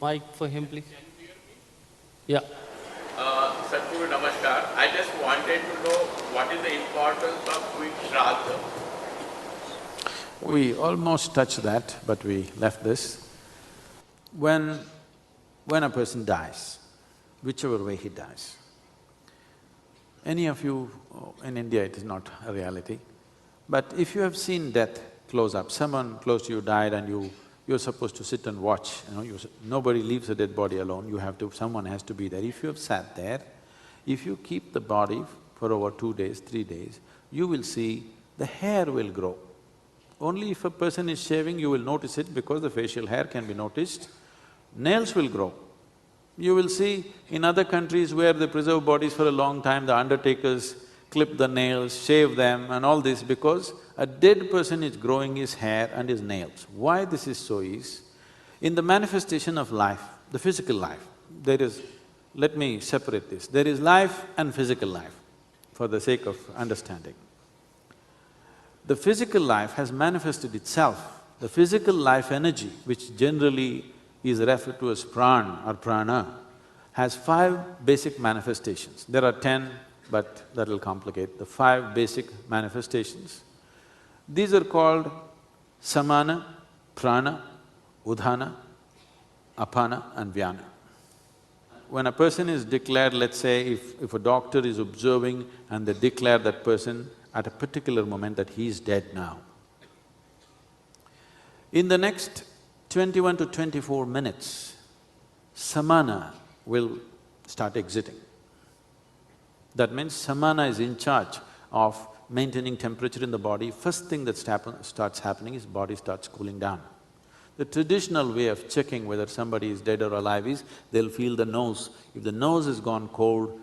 mic for him, please. Yeah. Sadhguru, Namaskar. I just wanted to know what is the importance of quick Shraddha? We almost touched that, but we left this. When a person dies, whichever way he dies, any of you… in India it is not a reality, but if you have seen death close up, someone close to you died and you're supposed to sit and watch, nobody leaves a dead body alone, someone has to be there. If you have sat there, if you keep the body for over 2 days, 3 days, you will see the hair will grow. Only if a person is shaving, you will notice it because the facial hair can be noticed. Nails will grow. You will see in other countries where they preserve bodies for a long time, the undertakers clip the nails, shave them and all this because a dead person is growing his hair and his nails. Why this is so is, in the manifestation of life, the physical life, there is… let me separate this, there is life and physical life for the sake of understanding. The physical life has manifested itself. The physical life energy, which generally is referred to as pran or prana, has 5 basic manifestations. There are 10, but that'll complicate. The 5 basic manifestations. These are called samana, prana, udhana, apana and vyana. When a person is declared, let's say if a doctor is observing and they declare that person at a particular moment that he is dead now, in the next 21 to 24 minutes, samana will start exiting. That means samana is in charge of maintaining temperature in the body. First thing that starts happening is body starts cooling down. The traditional way of checking whether somebody is dead or alive is, they'll feel the nose. If the nose has gone cold,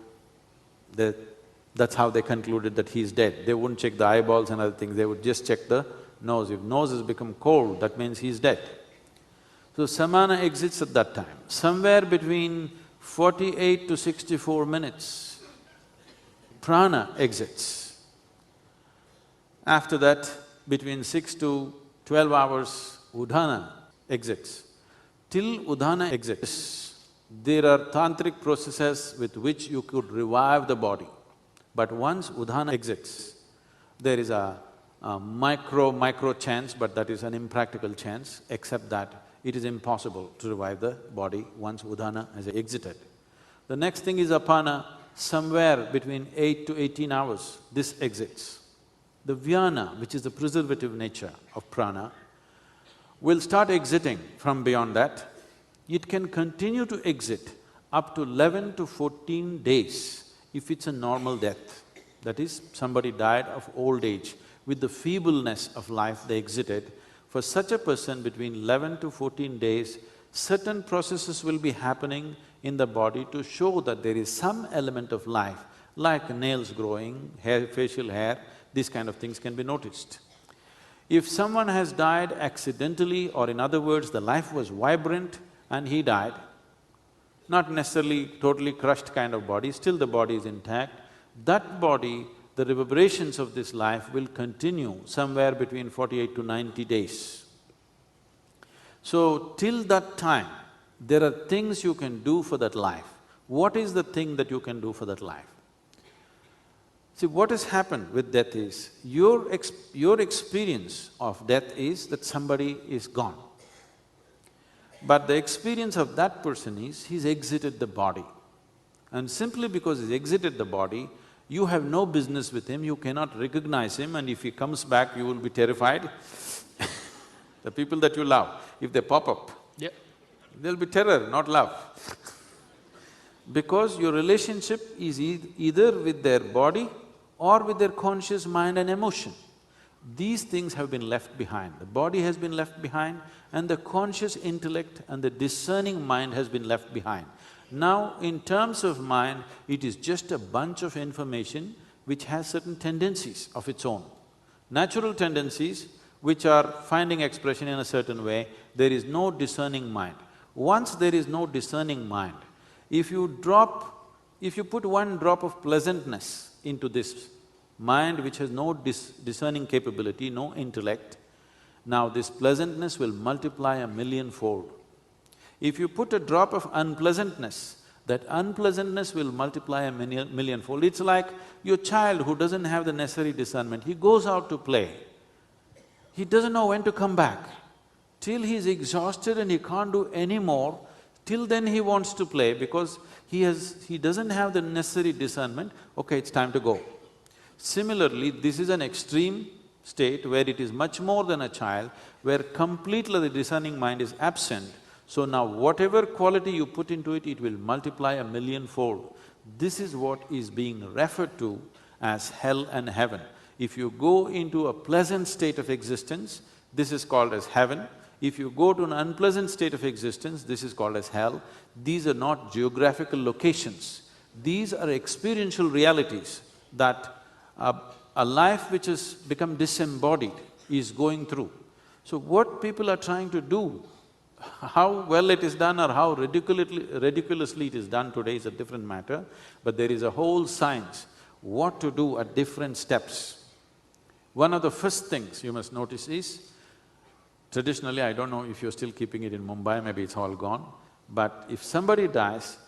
that's how they concluded that he's dead. They wouldn't check the eyeballs and other things, they would just check the nose. If nose has become cold, that means he's dead. So samana exits at that time. Somewhere between 48 to 64 minutes, prana exits. After that, between 6 to 12 hours, udhana exits. Till udhana exits, there are tantric processes with which you could revive the body. But once udhana exits, there is a micro chance, but that is an impractical chance, except that it is impossible to revive the body once udhana has exited. The next thing is apana, somewhere between 8 to 18 hours, this exits. The vyana, which is the preservative nature of prana, will start exiting from beyond that. It can continue to exit up to 11 to 14 days if it's a normal death. That is, somebody died of old age, with the feebleness of life they exited. For such a person, between 11 to 14 days, certain processes will be happening in the body to show that there is some element of life, like nails growing, hair, facial hair, these kind of things can be noticed. If someone has died accidentally, or in other words, the life was vibrant and he died, not necessarily totally crushed kind of body, still the body is intact, that body, the reverberations of this life will continue somewhere between 48 to 90 days. So, till that time, there are things you can do for that life. What is the thing that you can do for that life? See, what has happened with death is, your experience of death is that somebody is gone. But the experience of that person is, he's exited the body. And simply because he's exited the body, you have no business with him, you cannot recognize him, and if he comes back, you will be terrified. The people that you love, if they pop up, there'll be terror, not love. Because your relationship is either with their body or with their conscious mind and emotion. These things have been left behind. The body has been left behind and the conscious intellect and the discerning mind has been left behind. Now, in terms of mind, it is just a bunch of information which has certain tendencies of its own. Natural tendencies which are finding expression in a certain way, there is no discerning mind. Once there is no discerning mind, if you put 1 drop of pleasantness into this mind which has no discerning capability, no intellect, now this pleasantness will multiply 1,000,000-fold. If you put a drop of unpleasantness, that unpleasantness will multiply a millionfold. It's like your child who doesn't have the necessary discernment, he goes out to play. He doesn't know when to come back. Till he's exhausted and he can't do any more, till then he wants to play because he doesn't have the necessary discernment, okay, it's time to go. Similarly, this is an extreme state where it is much more than a child, where completely the discerning mind is absent. So now whatever quality you put into it, it will multiply a millionfold. This is what is being referred to as hell and heaven. If you go into a pleasant state of existence, this is called as heaven. If you go to an unpleasant state of existence, this is called as hell. These are not geographical locations. These are experiential realities that a life which has become disembodied is going through. So what people are trying to do, how well it is done or how ridiculously it is done today is a different matter, but there is a whole science what to do at different steps. One of the first things you must notice is, traditionally, I don't know if you're still keeping it in Mumbai, maybe it's all gone, but if somebody dies,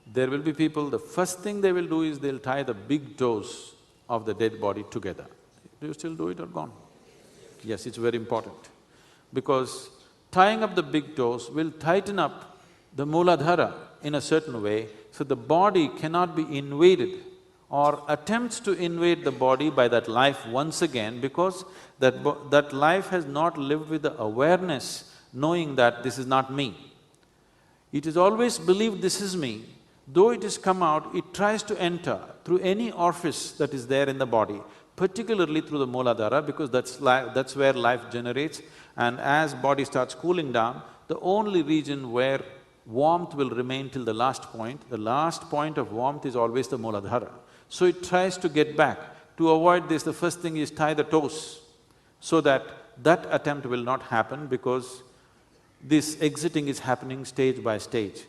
there will be people, the first thing they will do is they'll tie the big toes of the dead body together. Do you still do it or gone? Yes, it's very important, because tying up the big toes will tighten up the Mooladhara in a certain way, so the body cannot be invaded or attempts to invade the body by that life once again, because that life has not lived with the awareness, knowing that this is not me. It is always believed this is me. Though it has come out, it tries to enter through any orifice that is there in the body, particularly through the Mooladhara, because that's where life generates. And as body starts cooling down, the only region where warmth will remain till the last point of warmth is always the Mooladhara. So it tries to get back. To avoid this, the first thing is tie the toes, so that that attempt will not happen, because this exiting is happening stage by stage.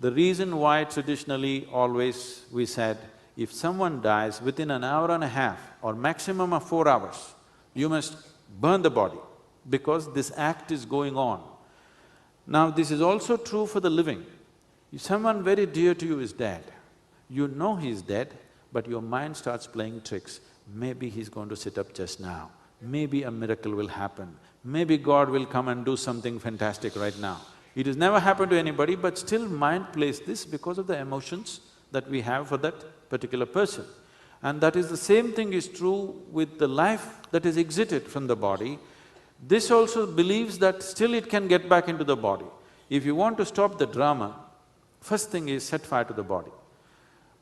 The reason why traditionally always we said, if someone dies within an hour and a half or maximum of 4 hours, you must burn the body, because this act is going on. Now this is also true for the living. If someone very dear to you is dead, you know he's dead, but your mind starts playing tricks. Maybe he's going to sit up just now, maybe a miracle will happen, maybe God will come and do something fantastic right now. It has never happened to anybody, but still mind plays this because of the emotions that we have for that particular person. And that is the same thing is true with the life that is exited from the body. This also believes that still it can get back into the body. If you want to stop the drama, first thing is set fire to the body.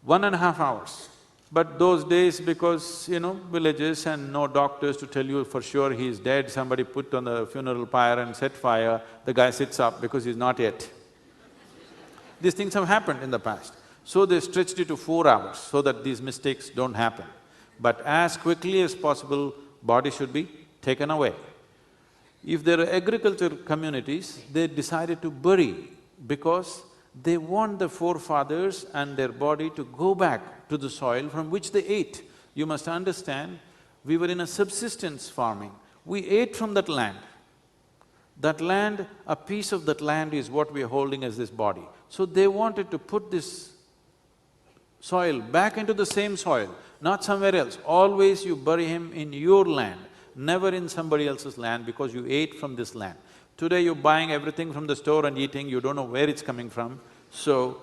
1.5 hours. But those days, because, villages and no doctors to tell you for sure he is dead, somebody put on the funeral pyre and set fire, the guy sits up because he's not yet. These things have happened in the past. So they stretched it to 4 hours so that these mistakes don't happen. But as quickly as possible, body should be taken away. If there are agriculture communities, they decided to bury because they want the forefathers and their body to go back to the soil from which they ate. You must understand, we were in a subsistence farming. We ate from that land. That land, a piece of that land is what we are holding as this body. So they wanted to put this soil back into the same soil, not somewhere else. Always you bury him in your land, never in somebody else's land, because you ate from this land. Today you're buying everything from the store and eating, you don't know where it's coming from. So,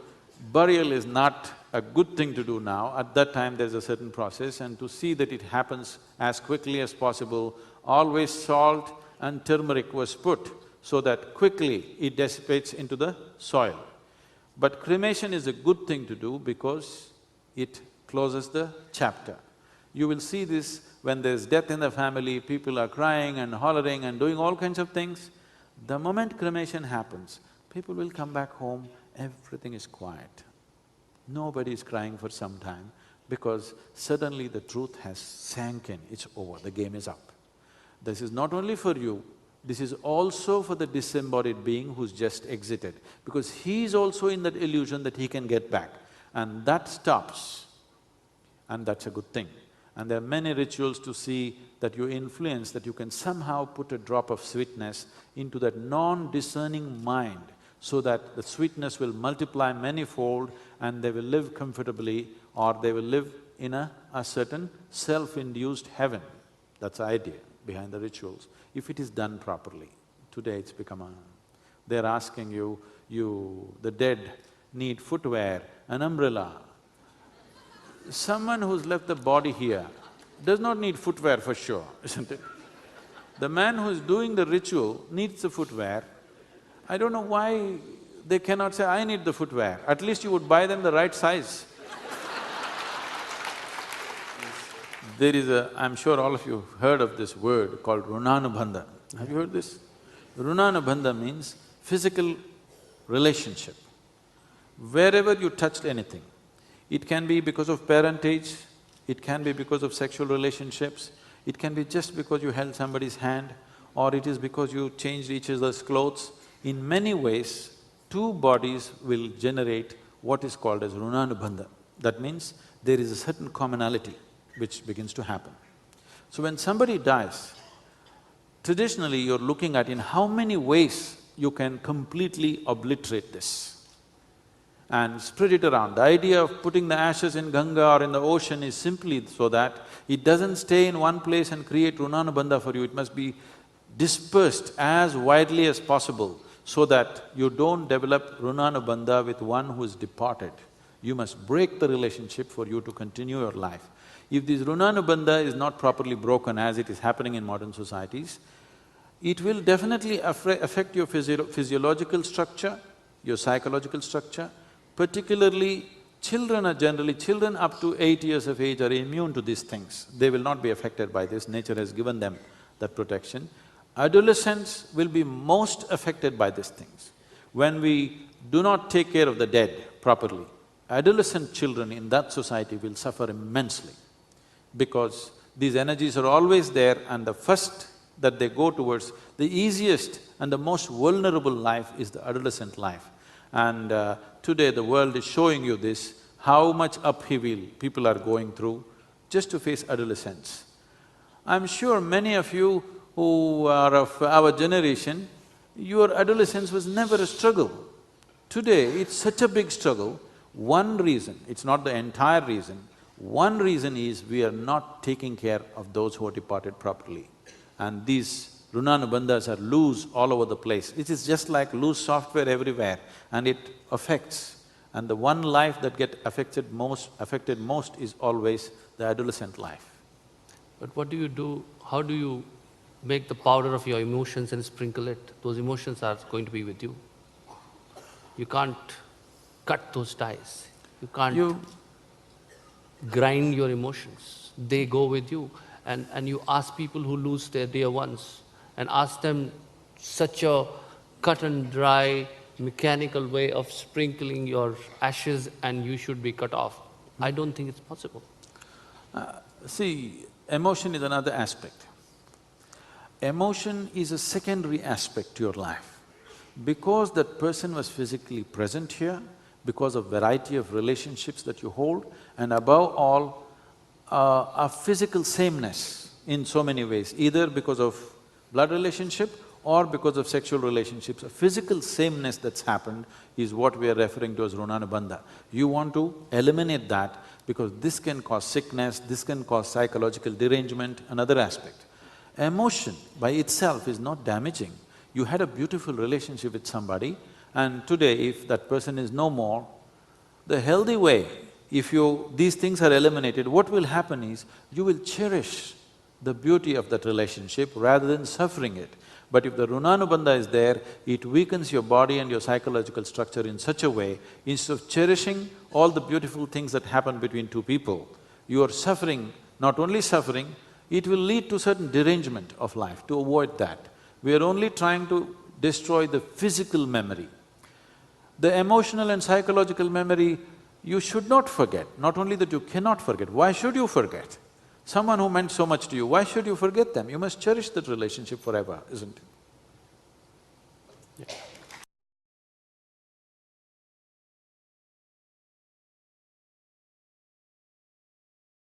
burial is not a good thing to do now. At that time there's a certain process, and to see that it happens as quickly as possible, always salt and turmeric was put so that quickly it dissipates into the soil. But cremation is a good thing to do because it closes the chapter. You will see this when there's death in the family, people are crying and hollering and doing all kinds of things. The moment cremation happens, people will come back home, everything is quiet. Nobody is crying for some time because suddenly the truth has sank in, it's over, the game is up. This is not only for you, this is also for the disembodied being who's just exited, because he is also in that illusion that he can get back, and that stops, and that's a good thing. And there are many rituals to see that you influence, that you can somehow put a drop of sweetness into that non-discerning mind, so that the sweetness will multiply manyfold and they will live comfortably or they will live in a certain self-induced heaven. That's the idea behind the rituals, if it is done properly. Today it's become a… They're asking you, the dead need footwear, an umbrella. Someone who's left the body here does not need footwear for sure, isn't it? The man who's doing the ritual needs the footwear. I don't know why they cannot say, I need the footwear. At least you would buy them the right size. There is a… I'm sure all of you have heard of this word called runanubandha. Have you heard this? Runanubandha means physical relationship. Wherever you touched anything, it can be because of parentage, it can be because of sexual relationships, it can be just because you held somebody's hand, or it is because you changed each other's clothes. In many ways, two bodies will generate what is called as runanubandha. That means there is a certain commonality which begins to happen. So when somebody dies, traditionally you're looking at in how many ways you can completely obliterate this and spread it around. The idea of putting the ashes in Ganga or in the ocean is simply so that it doesn't stay in one place and create runanubandha for you, it must be dispersed as widely as possible so that you don't develop runanubandha with one who is departed. You must break the relationship for you to continue your life. If this runanubandha is not properly broken, as it is happening in modern societies, it will definitely affect your physiological structure, your psychological structure. Particularly, children up to 8 years of age are immune to these things. They will not be affected by this, nature has given them that protection. Adolescents will be most affected by these things. When we do not take care of the dead properly, adolescent children in that society will suffer immensely because these energies are always there and the first that they go towards, the easiest and the most vulnerable life is the adolescent life. And today the world is showing you this, how much upheaval people are going through just to face adolescence. I'm sure many of you who are of our generation, your adolescence was never a struggle. Today, it's such a big struggle. One reason, it's not the entire reason, one reason is we are not taking care of those who are departed properly. And these runanubandhas are loose all over the place. It is just like loose software everywhere and it affects. And the one life that gets affected most is always the adolescent life. But what do you do? How do you make the powder of your emotions and sprinkle it? Those emotions are going to be with you. You can't cut those ties. You can't grind your emotions. They go with you. And you ask people who lose their dear ones and ask them such a cut and dry, mechanical way of sprinkling your ashes and you should be cut off. I don't think it's possible. See, emotion is another aspect. Emotion is a secondary aspect to your life. Because that person was physically present here, because of variety of relationships that you hold, and above all, a physical sameness in so many ways, either because of blood relationship or because of sexual relationships. A physical sameness that's happened is what we are referring to as runanubandha. You want to eliminate that because this can cause sickness, this can cause psychological derangement, another aspect. Emotion by itself is not damaging. You had a beautiful relationship with somebody and today if that person is no more, the healthy way, if these things are eliminated, what will happen is, you will cherish the beauty of that relationship rather than suffering it. But if the runanubandha is there, it weakens your body and your psychological structure in such a way, instead of cherishing all the beautiful things that happen between two people, you are suffering, not only suffering, it will lead to certain derangement of life. To avoid that, we are only trying to destroy the physical memory. The emotional and psychological memory, you should not forget. Not only that you cannot forget, why should you forget? Someone who meant so much to you, why should you forget them? You must cherish that relationship forever, isn't it? Yeah.